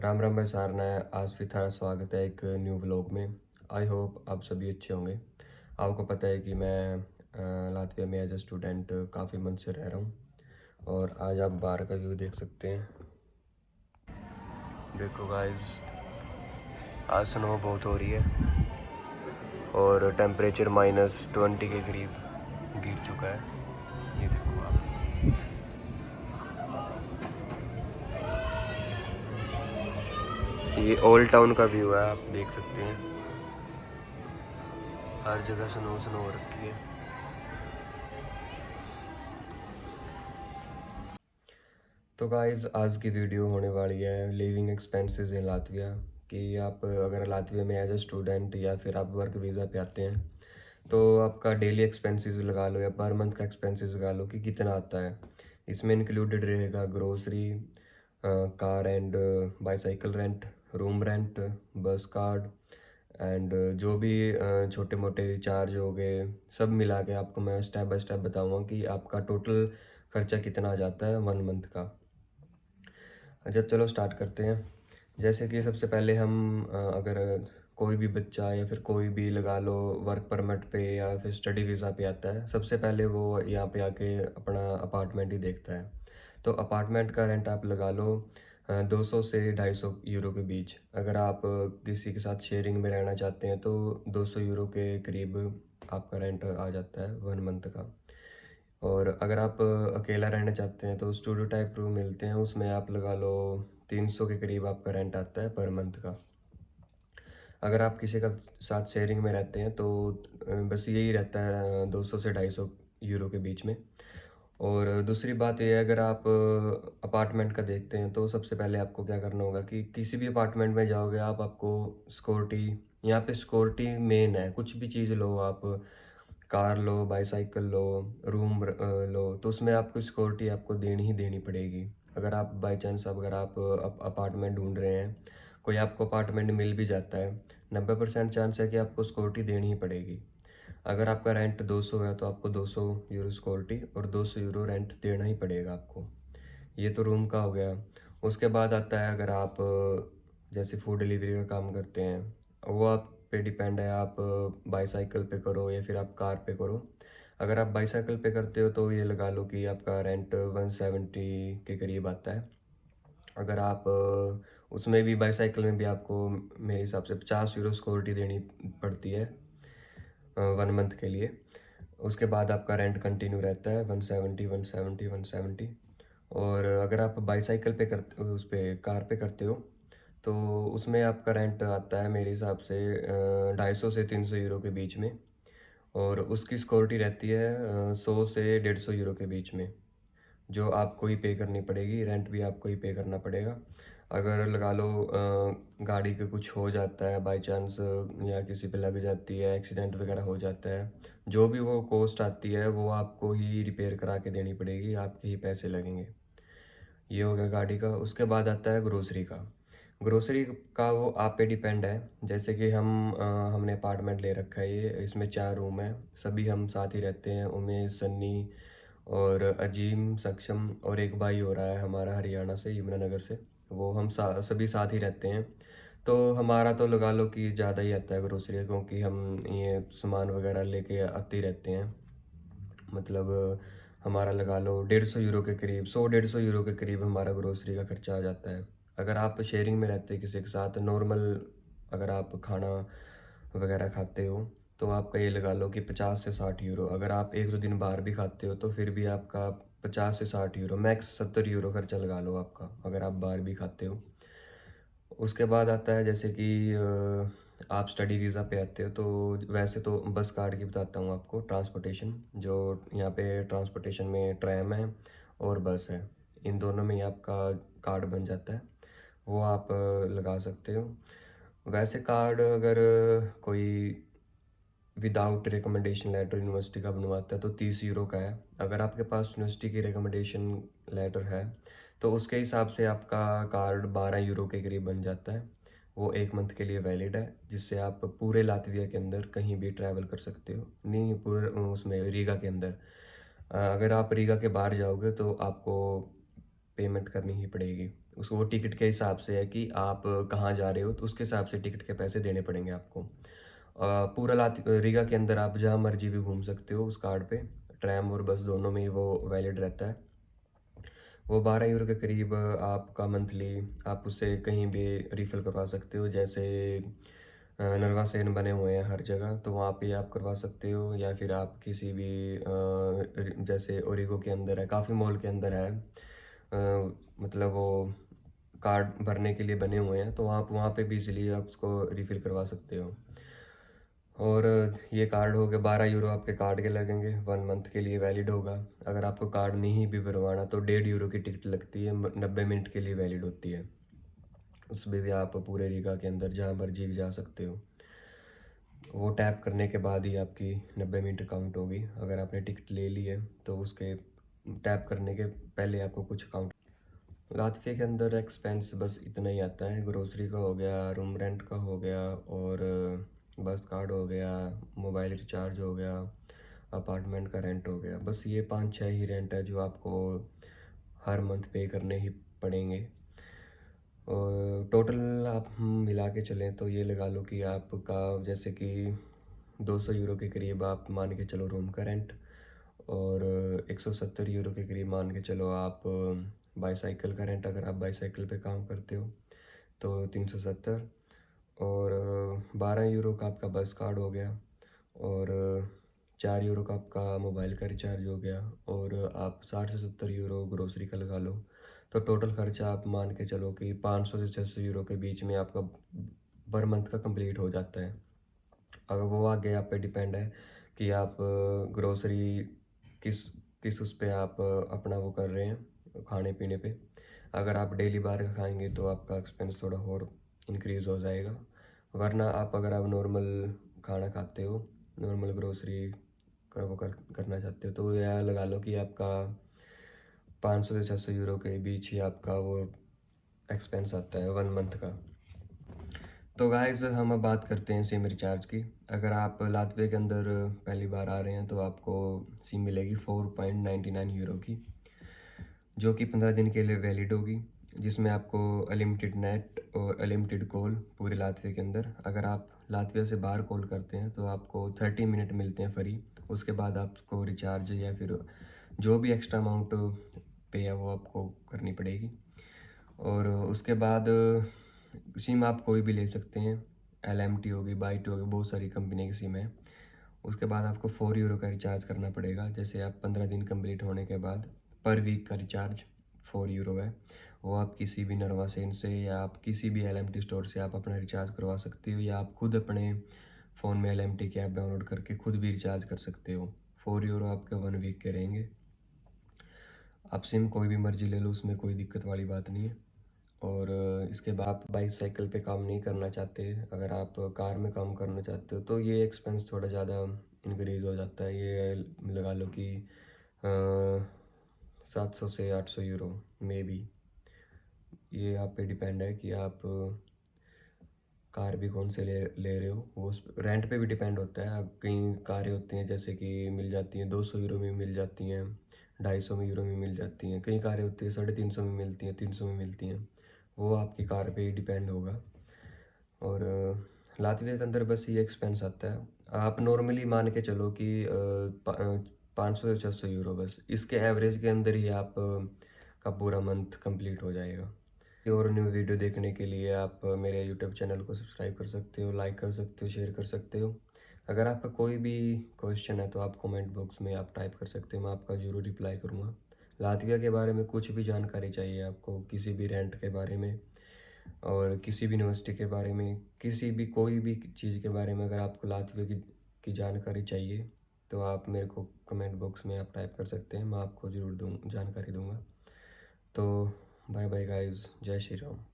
राम राम भाई सारना है। आज फिर थारा स्वागत है एक न्यू व्लॉग में। आई होप आप सभी अच्छे होंगे। आपको पता है कि मैं लातविया में एज ए स्टूडेंट काफ़ी मंथ से रह रहा हूँ और आज आप बाहर का व्यू देख सकते हैं। देखो गाइस, आज स्नो बहुत हो रही है और टेम्परेचर -20 के करीब गिर चुका है। ये देखो आप, ये ओल्ड टाउन का व्यू है, आप देख सकते हैं। हर जगह स्नो स्नो हो रखी है। तो गाइस, आज की वीडियो होने वाली है लिविंग एक्सपेंसेस इन लातविया। कि आप अगर लातविया में एज ए स्टूडेंट या फिर आप वर्क वीज़ा पे आते हैं तो आपका डेली एक्सपेंसेस लगा लो या पर मंथ का एक्सपेंसेस लगा लो कि कितना आता है। इसमें इंक्लूडेड रहेगा grocery, car and bicycle rent, room rent, बस कार्ड एंड जो भी छोटे मोटे रिचार्ज हो गए, सब मिला के आपको मैं स्टेप बाय स्टेप बताऊंगा कि आपका टोटल खर्चा कितना आ जाता है 1 मंथ का। अच्छा चलो स्टार्ट करते हैं। जैसे कि सबसे पहले हम अगर कोई भी बच्चा या फिर कोई भी लगा लो वर्क परमिट पे या फिर स्टडी वीज़ा पे आता है, सबसे पहले वो यहाँ पे आके अपना अपार्टमेंट ही देखता है। तो अपार्टमेंट का रेंट आप लगा लो 200 से 250 यूरो के बीच। अगर आप किसी के साथ शेयरिंग में रहना चाहते हैं तो 200 यूरो के करीब आपका रेंट आ जाता है 1 मंथ का। और अगर आप अकेला रहना चाहते हैं तो स्टूडियो टाइप रूम मिलते हैं, उसमें आप लगा लो 300 के करीब आपका रेंट आता है पर मंथ का। अगर आप किसी का साथ शेयरिंग में रहते हैं तो बस यही रहता है 200 से 250 यूरो के बीच में। और दूसरी बात ये है, अगर आप अपार्टमेंट का देखते हैं तो सबसे पहले आपको क्या करना होगा कि किसी भी अपार्टमेंट में जाओगे आप, आपको सिक्योरिटी, यहाँ पे सिक्योरिटी मेन है। कुछ भी चीज़ लो आप, कार लो, बाईसाइकिल लो, रूम लो, तो उसमें आपको सिक्योरिटी आपको देनी ही देनी पड़ेगी। अगर आप बाई चांस अगर आप अपार्टमेंट ढूंढ रहे हैं, कोई आपको अपार्टमेंट मिल भी जाता है, 90% चांस है कि आपको सिक्योरिटी देनी ही पड़ेगी। अगर आपका रेंट 200 है तो आपको 200 यूरो सिक्योरिटी और 200 यूरो रेंट देना ही पड़ेगा आपको। ये तो रूम का हो गया। उसके बाद आता है, अगर आप जैसे फूड डिलीवरी का काम करते हैं, वो आप पे डिपेंड है, आप बाईसाइकिल पे करो या फिर आप कार पे करो। अगर आप बाईसाइकिल पे करते हो तो ये लगा लो कि आपका रेंट 170 के करीब आता है। अगर आप उसमें भी बाईसाइकिल में भी आपको मेरे हिसाब से 50 यूरो सिक्योरिटी देनी पड़ती है 1 मंथ के लिए। उसके बाद आपका रेंट कंटिन्यू रहता है 170 170 170। और अगर आप बाईसाइकिल पे करते, उस पे कार पे करते हो, तो उसमें आपका रेंट आता है मेरे हिसाब से 250 से 300 यूरो के बीच में। और उसकी सिक्योरिटी रहती है 100 से 150 यूरो के बीच में, जो आपको ही पे करनी पड़ेगी। रेंट भी आपको ही पे करना पड़ेगा। अगर लगा लो गाड़ी का कुछ हो जाता है बाई चांस, या किसी पे लग जाती है, एक्सीडेंट वगैरह हो जाता है, जो भी वो कॉस्ट आती है वो आपको ही रिपेयर करा के देनी पड़ेगी, आपके ही पैसे लगेंगे। ये हो गया गाड़ी का। उसके बाद आता है ग्रोसरी का। ग्रोसरी का वो आप पे डिपेंड है। जैसे कि हमने अपार्टमेंट ले रखा है, ये इसमें 4 रूम है, सभी हम साथ ही रहते हैं। उमेश, सन्नी और अजीम, सक्षम और एक भाई हो रहा है हमारा हरियाणा से, यमुनानगर से। वो हम सभी साथ ही रहते हैं। तो हमारा तो लगा लो कि ज़्यादा ही आता है ग्रोसरी, क्योंकि हम ये सामान वगैरह लेके आते ही रहते हैं। मतलब हमारा लगा लो 150 यूरो के करीब, 100 150 यूरो के करीब हमारा ग्रोसरी का खर्चा आ जाता है। अगर आप शेयरिंग में रहते हैं किसी के साथ नॉर्मल, अगर आप खाना वगैरह खाते हो तो आपका ये लगा लो कि 50 से 60 यूरो। अगर आप एक दो दिन बाहर भी खाते हो तो फिर भी आपका 50 से 60 यूरो, मैक्स 70 यूरो खर्चा लगा लो आपका, अगर आप बाहर भी खाते हो। उसके बाद आता है जैसे कि आप स्टडी वीज़ा पे आते हो तो वैसे तो बस कार्ड की बताता हूँ आपको। ट्रांसपोर्टेशन, जो यहाँ पे ट्रांसपोर्टेशन में ट्रैम है और बस है, इन दोनों में ही आपका कार्ड बन जाता है, वो आप लगा सकते हो। वैसे कार्ड अगर कोई विदाउट रिकमेंडेशन लेटर यूनिवर्सिटी का बनवाता है तो 30 यूरो का है। अगर आपके पास यूनिवर्सिटी की रिकमेंडेशन लेटर है तो उसके हिसाब से आपका कार्ड 12 यूरो के करीब बन जाता है। वो 1 मंथ के लिए वैलिड है, जिससे आप पूरे लातविया के अंदर कहीं भी ट्रैवल कर सकते हो। नहीं, पूरे उसमें रीगा के अंदर। अगर आप रीगा के बाहर जाओगे तो आपको पेमेंट करनी ही पड़ेगी। उसको वो टिकट के हिसाब से है कि आप कहाँ जा रहे हो, तो उसके हिसाब से टिकट के पैसे देने पड़ेंगे आपको। पूरा रीगा के अंदर आप जहाँ मर्जी भी घूम सकते हो उस कार्ड पे। ट्रैम और बस दोनों में ही वो वैलिड रहता है। वो 12 यूरो के करीब आपका मंथली, आप उससे कहीं भी रिफ़िल करवा सकते हो। जैसे नरवा बने हुए हैं हर जगह, तो वहाँ पे आप करवा सकते हो, या फिर आप किसी भी जैसे ओरिगो के अंदर है, काफ़ी मॉल के अंदर है, मतलब वो कार्ड भरने के लिए बने हुए हैं, तो आप वहाँ पे भी इजीली आप उसको रिफ़िल करवा सकते हो। और ये कार्ड हो गया, 12 यूरो आपके कार्ड के लगेंगे, 1 मंथ के लिए वैलिड होगा। अगर आपको कार्ड नहीं भी भरवाना तो 1.5 यूरो की टिकट लगती है, 90 मिनट के लिए वैलिड होती है। उसमें भी आप पूरे रीगा के अंदर जहाँ मर्जी भी जा सकते हो। वो टैप करने के बाद ही आपकी 90 मिनट काउंट होगी। अगर आपने टिकट ले ली है तो उसके टैप करने के पहले आपको कुछ काउंट। लातविया के अंदर एक्सपेंस बस इतना ही आता है, ग्रोसरी का हो गया, रूम रेंट का हो गया, और बस कार्ड हो गया, मोबाइल रिचार्ज हो गया, अपार्टमेंट का रेंट हो गया। बस ये 5-6 ही रेंट है जो आपको हर मंथ पे करने ही पड़ेंगे। और टोटल आप हम मिला के चलें तो ये लगा लो कि आपका जैसे कि 200 यूरो के करीब आप मान के चलो रूम का रेंट, और 170 यूरो के करीब मान के चलो आप बाईसाइकिल का रेंट, अगर आप बाईसाइकिल पे काम करते हो तो 370, और 12 यूरो का आपका बस कार्ड हो गया, और 4 यूरो का आपका मोबाइल का रिचार्ज हो गया, और आप 60 से 70 यूरो ग्रोसरी का लगा लो। तो टोटल खर्चा आप मान के चलो कि 500 से 600 यूरो के बीच में आपका पर मंथ का कंप्लीट हो जाता है। अगर वो आगे आप पे डिपेंड है कि आप ग्रोसरी किस किस उस पे आप अपना वो कर रहे हैं खाने पीने पे। अगर आप डेली बाहर का खाएंगे तो आपका एक्सपेंस थोड़ा और इंक्रीज़ हो जाएगा। वरना आप अगर आप नॉर्मल खाना खाते हो, नॉर्मल ग्रोसरी करना चाहते हो, तो यह लगा लो कि आपका 500 से 600 यूरो के बीच ही आपका वो एक्सपेंस आता है 1 मंथ का। तो गाइस हम अब बात करते हैं सिम रिचार्ज की। अगर आप लातविया के अंदर पहली बार आ रहे हैं तो आपको सिम मिलेगी 4.99 यूरो की, जो कि 15 दिन के लिए वैलिड होगी, जिसमें आपको अनलिमिटेड नेट और अनलिमिटेड कॉल पूरे लातविया के अंदर। अगर आप लातविया से बाहर कॉल करते हैं तो आपको 30 मिनट मिलते हैं फ्री। उसके बाद आपको रिचार्ज या फिर जो भी एक्स्ट्रा अमाउंट पे है वो आपको करनी पड़ेगी। और उसके बाद सिम आप कोई भी ले सकते हैं, LMT होगी, बाइट होगी, बहुत सारी कंपनी की सिम है। उसके बाद आपको 4 यूरो का रिचार्ज करना पड़ेगा। जैसे आप 15 दिन कंप्लीट होने के बाद पर वीक का रिचार्ज 4 यूरो है। वो आप किसी भी नरवासेन से या आप किसी भी LMT स्टोर से आप अपना रिचार्ज करवा सकते हो, या आप खुद अपने फ़ोन में LMT की ऐप डाउनलोड करके खुद भी रिचार्ज कर सकते हो। 4 यूरो आपके 1 वीक के रहेंगे। आप सिम कोई भी मर्जी ले लो, उसमें कोई दिक्कत वाली बात नहीं है। और इसके बाद आप बाईसाइकिल पे काम नहीं करना चाहते, अगर आप कार में काम करना चाहते हो तो ये एक्सपेंस थोड़ा ज़्यादा इंक्रीज़ हो जाता है। ये लगा लो कि 700 से 800 यूरो मे बी। ये आप पे डिपेंड है कि आप कार भी कौन से ले रहे हो। वो रेंट पे भी डिपेंड होता है। कई कारें होती हैं जैसे कि मिल जाती हैं 200 यूरो में मिल जाती हैं, 250 यूरो में मिल जाती हैं। कई कारें होती हैं 350 में मिलती हैं, 300 में मिलती हैं। वो आपकी कार पे ही डिपेंड होगा। और लातविया के अंदर बस ये एक्सपेंस आता है। आप नॉर्मली मान के चलो कि 500 से 600 यूरो, बस इसके एवरेज के अंदर ही आप का पूरा मंथ कंप्लीट हो जाएगा। और न्यू वीडियो देखने के लिए आप मेरे यूट्यूब चैनल को सब्सक्राइब कर सकते हो, लाइक कर सकते हो, शेयर कर सकते हो। अगर आपका कोई भी क्वेश्चन है तो आप कमेंट बॉक्स में आप टाइप कर सकते हो, मैं आपका ज़रूर रिप्लाई करूँगा। लातविया के बारे में कुछ भी जानकारी चाहिए आपको, किसी भी रेंट के बारे में और किसी भी यूनिवर्सिटी के बारे में, किसी भी कोई भी चीज़ के बारे में, अगर आपको लातविया की जानकारी चाहिए तो आप मेरे को कमेंट बॉक्स में आप टाइप कर सकते हैं, मैं आपको ज़रूर जानकारी दूँगा। तो बाय बाय गाइस, जय श्री राम।